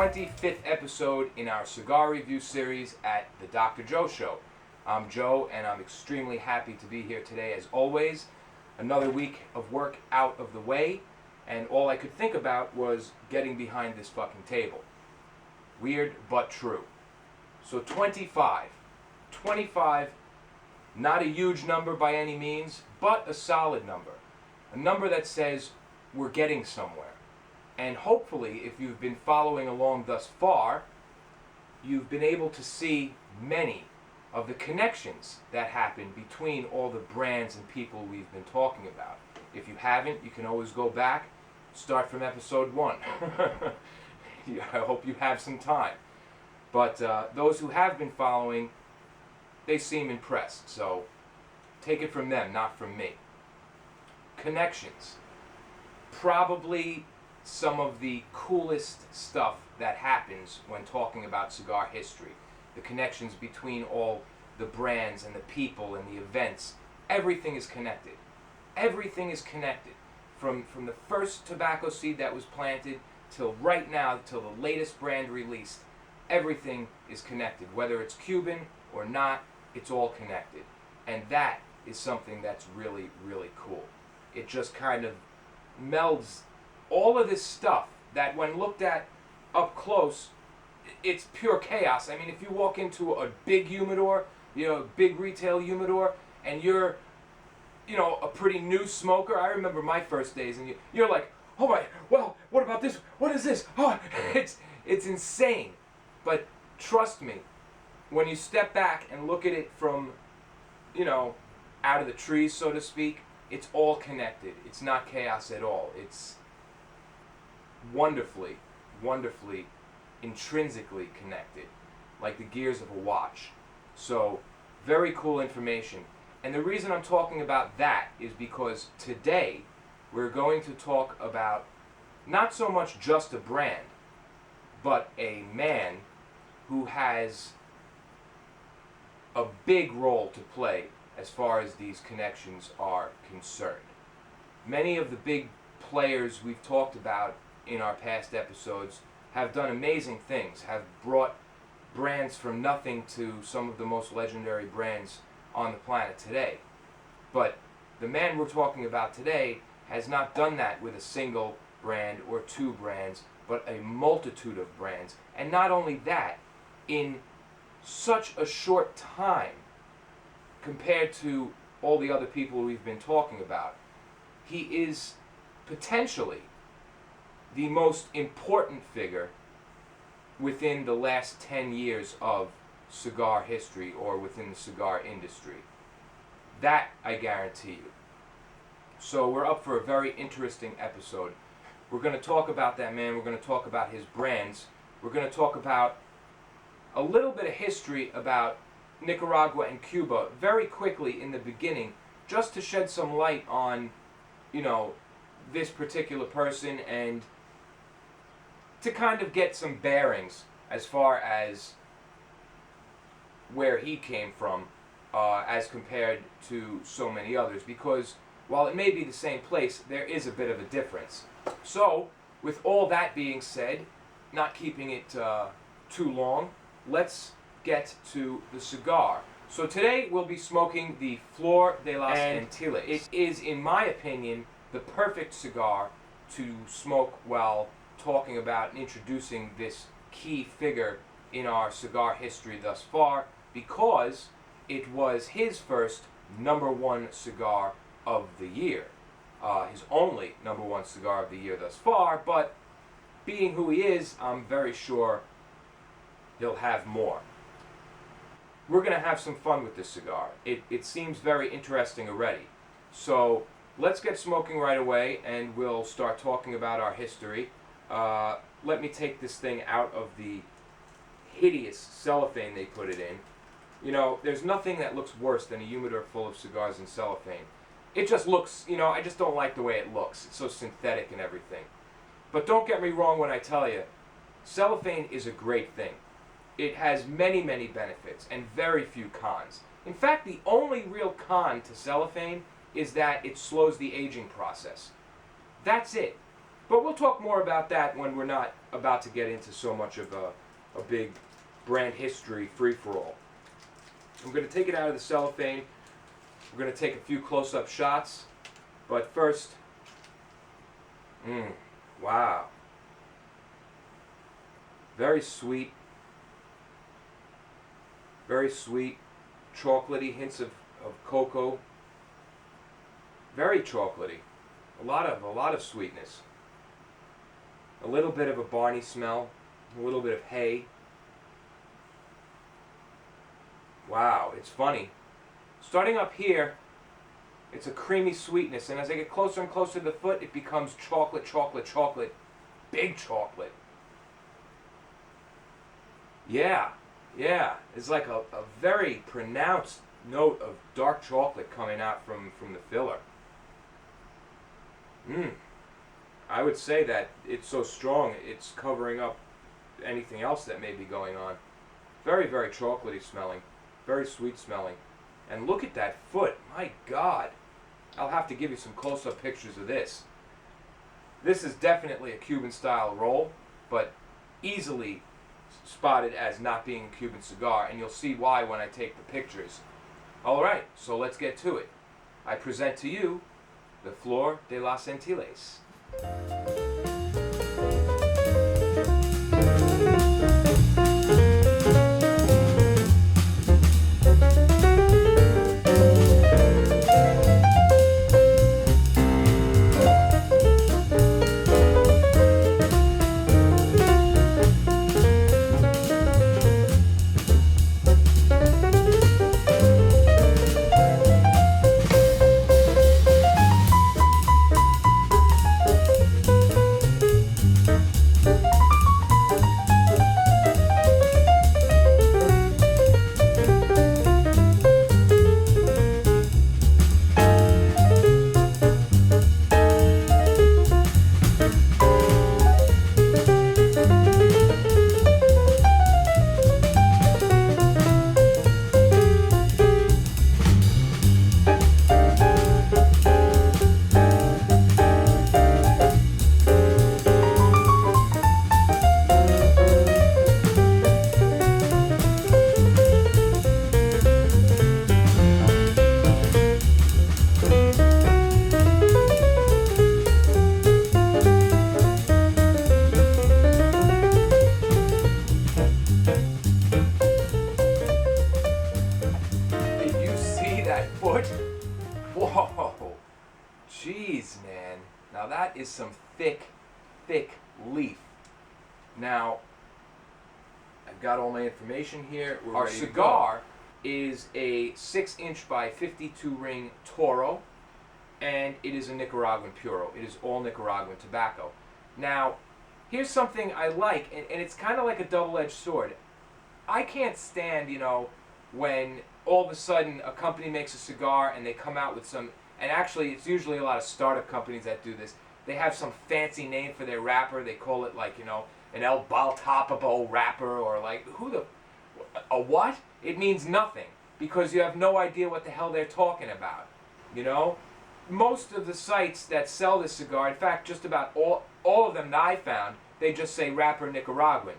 25th episode in our cigar review series at the Dr. Joe Show. I'm Joe, and I'm extremely happy to be here today as always. Another week of work out of the way, and all I could think about was getting behind this fucking table. Weird, but true. So 25. 25, not a huge number by any means, but a solid number. A number that says we're getting somewhere. And hopefully, if you've been following along thus far, you've been able to see many of the connections that happen between all the brands and people we've been talking about. If you haven't, you can always go back, start from episode 1. I hope you have some time. But those who have been following, they seem impressed. So take it from them, not from me. Connections. Probably some of the coolest stuff that happens when talking about cigar history. The connections between all the brands and the people and the events. Everything is connected. Everything is connected. From the first tobacco seed that was planted till right now, till the latest brand released. Everything is connected. Whether it's Cuban or not, it's all connected. And that is something that's really, really cool. It just kind of melds all of this stuff that when looked at up close, it's pure chaos. I mean, if you walk into a big humidor, a big retail humidor, and you're, a pretty new smoker. I remember my first days, and you're like, oh my, well, what about this? What is this? Oh, it's insane. But trust me, when you step back and look at it from, out of the trees, so to speak, it's all connected. It's not chaos at all. It's wonderfully, intrinsically connected, like the gears of a watch. So, very cool information. And the reason I'm talking about that is because today we're going to talk about not so much just a brand, but a man who has a big role to play as far as these connections are concerned. Many of the big players we've talked about in our past episodes have done amazing things, have brought brands from nothing to some of the most legendary brands on the planet today. But the man we're talking about today has not done that with a single brand or two brands, but a multitude of brands. And not only that, in such a short time compared to all the other people we've been talking about, he is potentially the most important figure within the last 10 years of cigar history or within the cigar industry. That I guarantee you. So we're up for a very interesting episode. We're going to talk about that man. We're going to talk about his brands. We're going to talk about a little bit of history about Nicaragua and Cuba very quickly in the beginning, just to shed some light on, this particular person and to kind of get some bearings as far as where he came from as compared to so many others, because while it may be the same place, there is a bit of a difference. So, with all that being said, not keeping it too long, let's get to the cigar. So today we'll be smoking the Flor de las Antillas. It is, in my opinion, the perfect cigar to smoke while talking about and introducing this key figure in our cigar history thus far, because it was his first #1 cigar of the year. His only #1 cigar of the year thus far, but being who he is, I'm very sure he'll have more. We're going to have some fun with this cigar. It seems very interesting already. So let's get smoking right away, and we'll start talking about our history. Let me take this thing out of the hideous cellophane they put it in. There's nothing that looks worse than a humidor full of cigars in cellophane. It just looks, I just don't like the way it looks. It's so synthetic and everything. But don't get me wrong when I tell you, cellophane is a great thing. It has many, many benefits and very few cons. In fact, the only real con to cellophane is that it slows the aging process. That's it. But we'll talk more about that when we're not about to get into so much of a big brand history free-for-all. I'm going to take it out of the cellophane. We're going to take a few close-up shots. But first, wow. Very sweet. Very sweet. Chocolatey, hints of cocoa. Very chocolatey. A lot of sweetness. A little bit of a barney smell. A little bit of hay. Wow, it's funny. Starting up here, it's a creamy sweetness, and as I get closer and closer to the foot, it becomes chocolate, chocolate, chocolate. Big chocolate. Yeah. It's like a very pronounced note of dark chocolate coming out from the filler. I would say that it's so strong, it's covering up anything else that may be going on. Very, very chocolatey smelling. Very sweet smelling. And look at that foot. My God. I'll have to give you some close-up pictures of this. This is definitely a Cuban-style roll, but easily spotted as not being a Cuban cigar, and you'll see why when I take the pictures. Alright, so let's get to it. I present to you the Flor de las Antillas. Whoa, jeez, man. Now that is some thick leaf. Now, I've got all my information here. Our cigar is a 6-inch by 52 ring Toro, and it is a Nicaraguan Puro. It is all Nicaraguan tobacco. Now, here's something I like, and it's kind of like a double-edged sword. I can't stand, when all of a sudden a company makes a cigar and they come out with some, and actually it's usually a lot of startup companies that do this. They have some fancy name for their wrapper. They call it like, an El Baltapapo wrapper, or like, a what? It means nothing, because you have no idea what the hell they're talking about, Most of the sites that sell this cigar, in fact, just about all of them that I found, they just say wrapper Nicaraguan.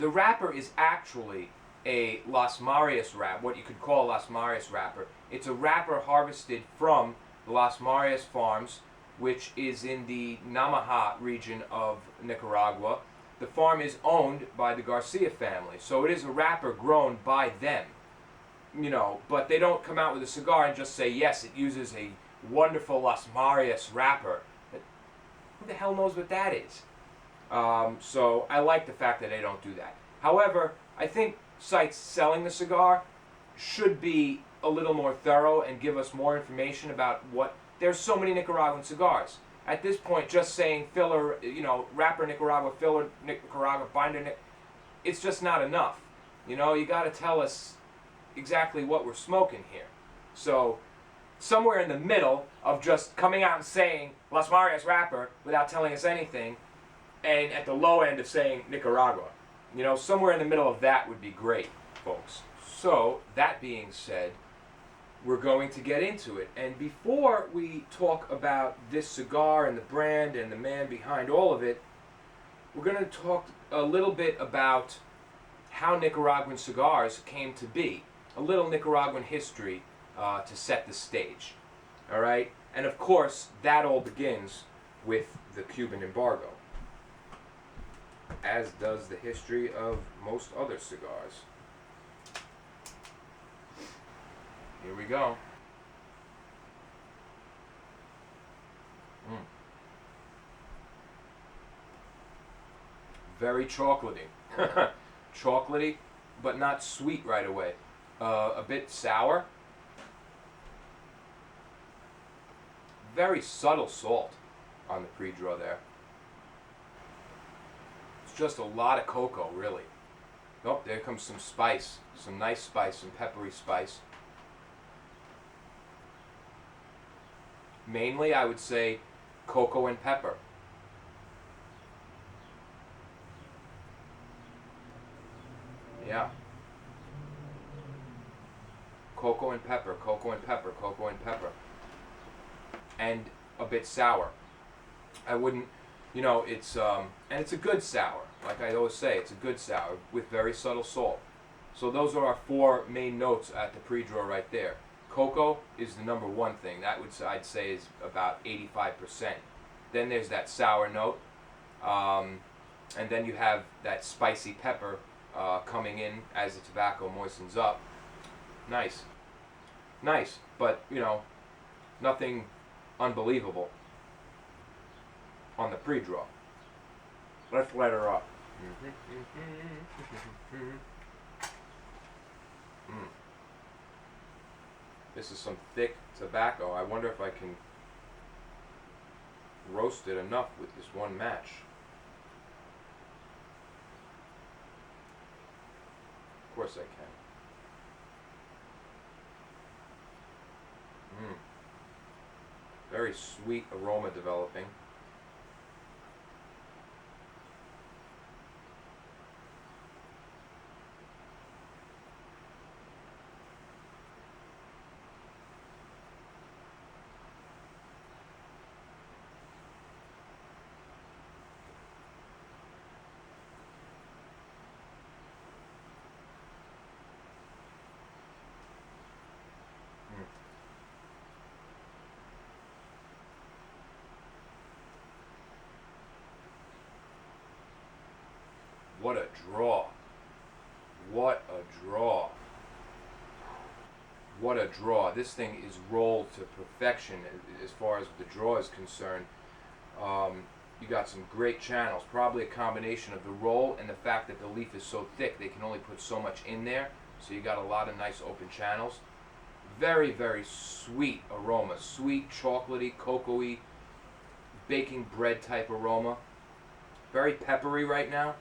The wrapper is actually a Las Marias wrapper, what you could call a Las Marias wrapper. It's a wrapper harvested from the Las Marias farms, which is in the Namaha region of Nicaragua. The farm is owned by the Garcia family, so it is a wrapper grown by them. But they don't come out with a cigar and just say, yes, it uses a wonderful Las Marias wrapper. But who the hell knows what that is? So I like the fact that they don't do that. However, I think sites selling the cigar should be a little more thorough and give us more information about what... There's so many Nicaraguan cigars. At this point, just saying filler, wrapper Nicaragua, filler Nicaragua, binder it's just not enough. You got to tell us exactly what we're smoking here. So somewhere in the middle of just coming out and saying Las Marias wrapper without telling us anything, and at the low end of saying Nicaragua. Somewhere in the middle of that would be great, folks. So, that being said, we're going to get into it. And before we talk about this cigar and the brand and the man behind all of it, we're going to talk a little bit about how Nicaraguan cigars came to be. A little Nicaraguan history to set the stage. All right? And of course, that all begins with the Cuban embargo, as does the history of most other cigars. Here we go. Very chocolatey. Chocolatey, but not sweet right away. A bit sour. Very subtle salt on the pre-draw there. It's just a lot of cocoa, really. Oh, there comes some spice. Some nice spice, some peppery spice. Mainly, I would say cocoa and pepper. Yeah. Cocoa and pepper, cocoa and pepper, cocoa and pepper. And a bit sour. I wouldn't, it's, and it's a good sour. Like I always say, it's a good sour with very subtle salt. So those are our four main notes at the pre-draw right there. Cocoa is the number one thing. That I'd say is about 85%. Then there's that sour note. And then you have that spicy pepper coming in as the tobacco moistens up. Nice. Nice, but, nothing unbelievable on the pre-draw. Let's let her up. This is some thick tobacco. I wonder if I can roast it enough with this one match. Of course I can. Very sweet aroma developing. What a draw. What a draw. What a draw. This thing is rolled to perfection as far as the draw is concerned. You got some great channels. Probably a combination of the roll and the fact that the leaf is so thick they can only put so much in there. So you got a lot of nice open channels. Very, very sweet aroma. Sweet, chocolatey, cocoa-y, baking bread type aroma. Very peppery right now.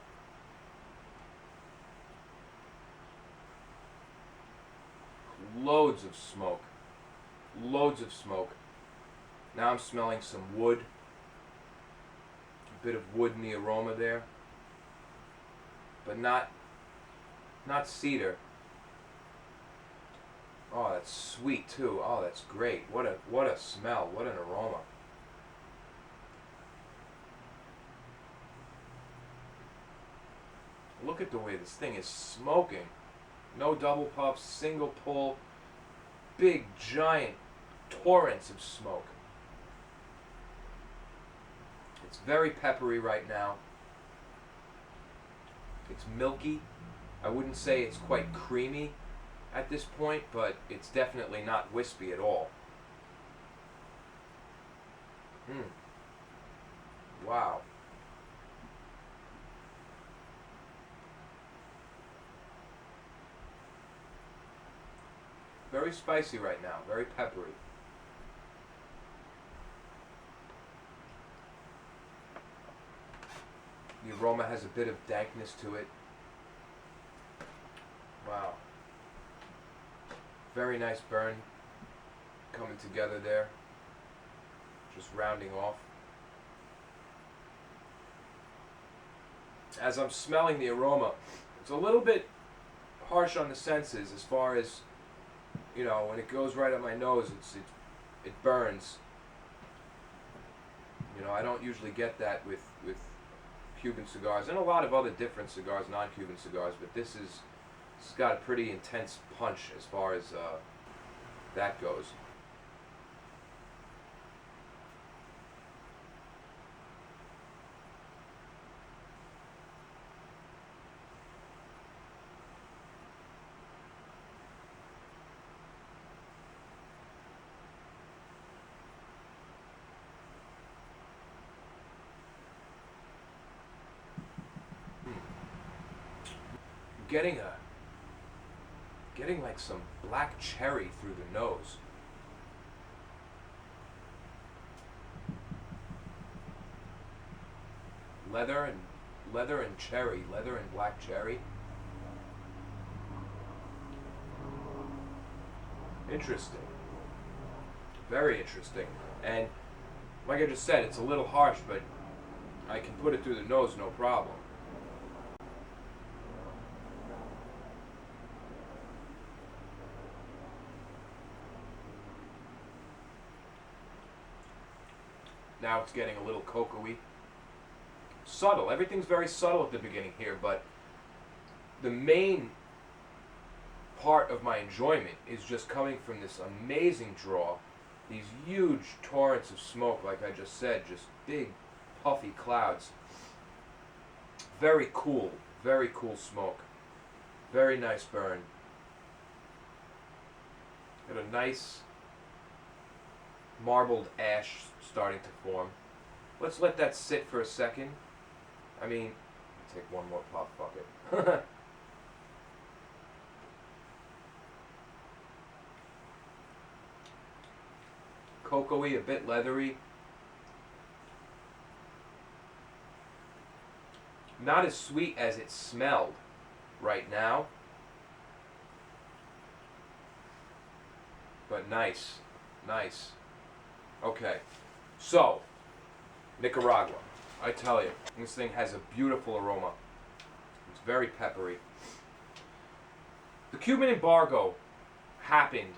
Loads of smoke. Loads of smoke. Now I'm smelling some wood. A bit of wood in the aroma there. But not cedar. Oh, that's sweet too. Oh, that's great. What a smell. What an aroma. Look at the way this thing is smoking. No double puffs, single pull, big giant torrents of smoke. It's very peppery right now. It's milky. I wouldn't say it's quite creamy at this point, but it's definitely not wispy at all. Wow. Very spicy right now, very peppery. The aroma has a bit of dankness to it. Wow. Very nice burn coming together there. Just rounding off. As I'm smelling the aroma, it's a little bit harsh on the senses as far as you know, when it goes right up my nose, it burns. You know, I don't usually get that with Cuban cigars and a lot of other different cigars, non-Cuban cigars, but it's got a pretty intense punch as far as that goes. Getting like some black cherry through the nose. Leather and cherry, leather and black cherry. Interesting. Very interesting. And like I just said, it's a little harsh, but I can put it through the nose no problem. Now it's getting a little cocoa-y. Subtle. Everything's very subtle at the beginning here, but the main part of my enjoyment is just coming from this amazing draw. These huge torrents of smoke, like I just said, just big, puffy clouds. Very cool smoke. Very nice burn. Got a nice marbled ash starting to form. Let's let that sit for a second. I mean, take one more puff, fuck it. Cocoa-y, a bit leathery. Not as sweet as it smelled right now, but nice. Okay, so Nicaragua. I tell you, this thing has a beautiful aroma. It's very peppery. The Cuban embargo happened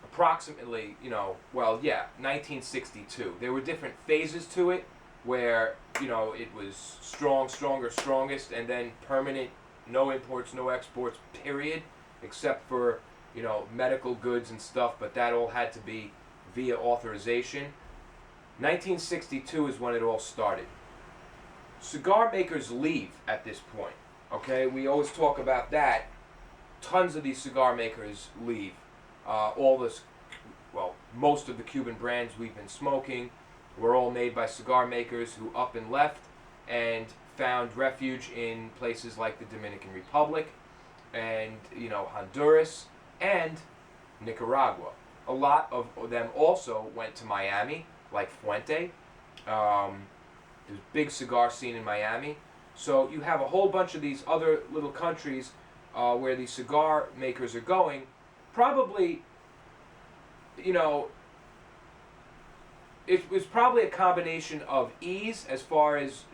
approximately, 1962. There were different phases to it where, it was strongest, and then permanent, no imports, no exports, period, except for, medical goods and stuff, but that all had to be via authorization. 1962 is when it all started. Cigar makers leave at this point, okay? We always talk about that. Tons of these cigar makers leave. Most of the Cuban brands we've been smoking were all made by cigar makers who up and left and found refuge in places like the Dominican Republic and, Honduras and Nicaragua. A lot of them also went to Miami, like Fuente. There's a big cigar scene in Miami. So you have a whole bunch of these other little countries where these cigar makers are going. Probably, it was probably a combination of ease as far as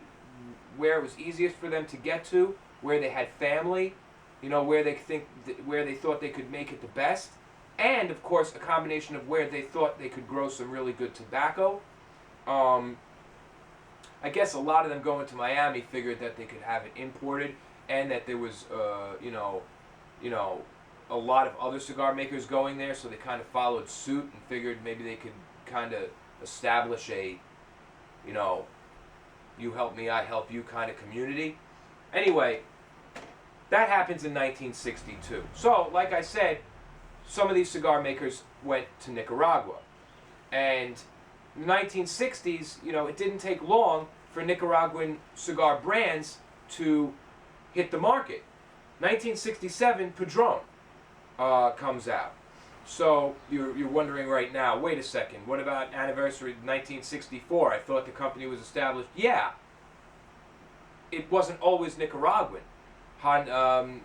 where it was easiest for them to get to, where they had family, where they thought they could make it the best, and of course a combination of where they thought they could grow some really good tobacco. I guess a lot of them going to Miami figured that they could have it imported, and that there was a lot of other cigar makers going there, so they kind of followed suit and figured maybe they could kind of establish a, you help me, I help you kind of community. Anyway, that happens in 1962. So, like I said, some of these cigar makers went to Nicaragua. And in the 1960s, it didn't take long for Nicaraguan cigar brands to hit the market. 1967, Padron comes out. So you're wondering right now, wait a second, what about anniversary of 1964? I thought the company was established. Yeah, it wasn't always Nicaraguan. Padron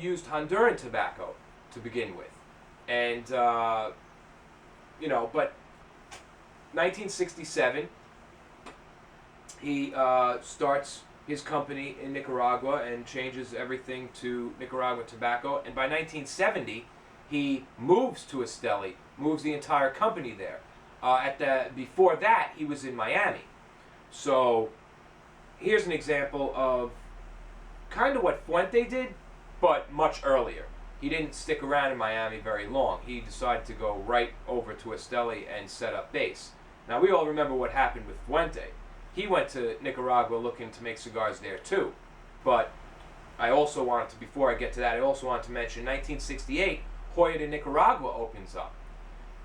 used Honduran tobacco to begin with. And, but 1967, he starts his company in Nicaragua and changes everything to Nicaraguan tobacco. And by 1970, he moves to Esteli, moves the entire company there. Before that, he was in Miami. So here's an example of kind of what Fuente did, but much earlier. He didn't stick around in Miami very long. He decided to go right over to Esteli and set up base. Now, we all remember what happened with Fuente. He went to Nicaragua looking to make cigars there too. But I also wanted to, before I get to that, I also wanted to mention 1968, Joya de Nicaragua opens up.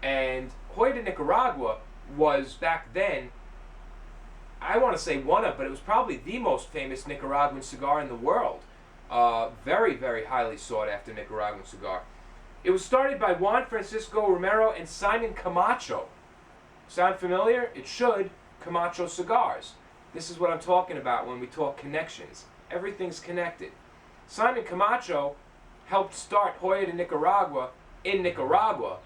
And Joya de Nicaragua was back then, I want to say one of, but it was probably the most famous Nicaraguan cigar in the world. Very, very highly sought after Nicaraguan cigar. It was started by Juan Francisco Romero and Simon Camacho. Sound familiar? It should. Camacho Cigars. This is what I'm talking about when we talk connections. Everything's connected. Simon Camacho helped start Joya de Nicaragua in Nicaragua.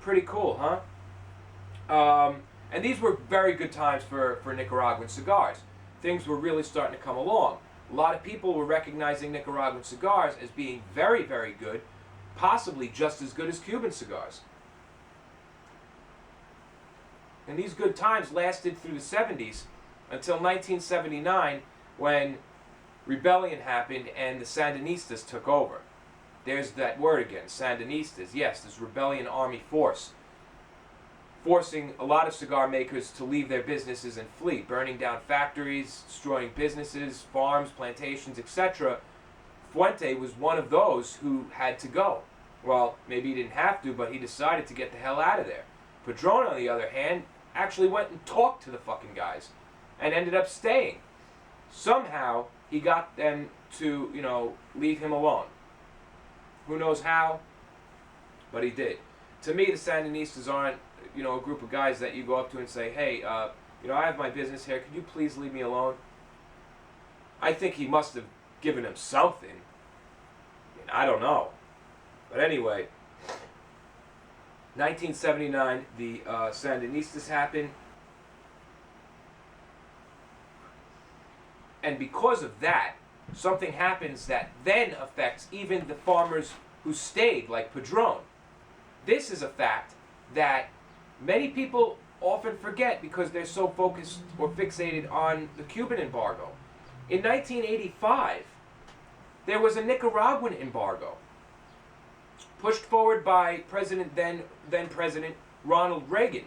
Pretty cool, huh? And these were very good times for Nicaraguan cigars. Things were really starting to come along. A lot of people were recognizing Nicaraguan cigars as being very, very good, possibly just as good as Cuban cigars. And these good times lasted through the 70s until 1979, when rebellion happened and the Sandinistas took over. There's that word again, Sandinistas. Yes, this rebellion army force, forcing a lot of cigar makers to leave their businesses and flee, burning down factories, destroying businesses, farms, plantations, etc. Fuente was one of those who had to go. Well, maybe he didn't have to, but he decided to get the hell out of there. Padron, on the other hand, actually went and talked to the fucking guys and ended up staying. Somehow, he got them to, leave him alone. Who knows how, but he did. To me, the Sandinistas aren't, a group of guys that you go up to and say, hey, I have my business here. Could you please leave me alone? I think he must have given him something. I don't know. But anyway, 1979, the Sandinistas happen. And because of that, something happens that then affects even the farmers who stayed, like Padron. This is a fact that many people often forget because they're so focused or fixated on the Cuban embargo. In 1985, there was a Nicaraguan embargo pushed forward by then President Ronald Reagan.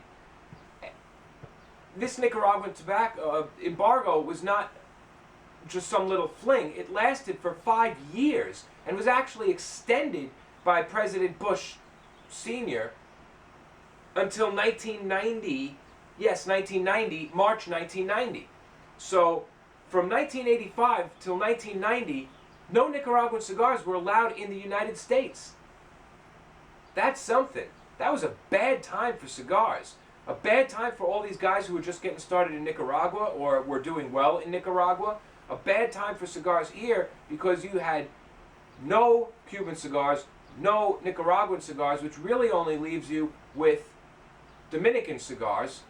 This Nicaraguan tobacco embargo was not just some little fling. It lasted for 5 years and was actually extended by President Bush Sr. until 1990. Yes, 1990, March 1990. So from 1985 till 1990, no Nicaraguan cigars were allowed in the United States. That's something. That was a bad time for cigars. A bad time for all these guys who were just getting started in Nicaragua or were doing well in Nicaragua. A bad time for cigars here because you had no Cuban cigars, no Nicaraguan cigars, which really only leaves you with Dominican cigars,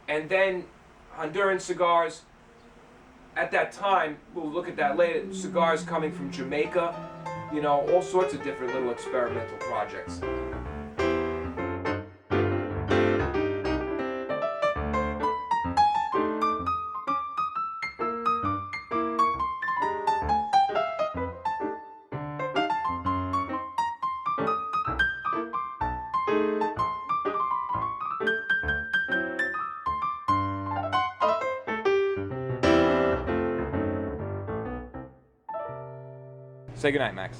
and then Honduran cigars. At that time, we'll look at that later, cigars coming from Jamaica, all sorts of different little experimental projects. Say goodnight, Max.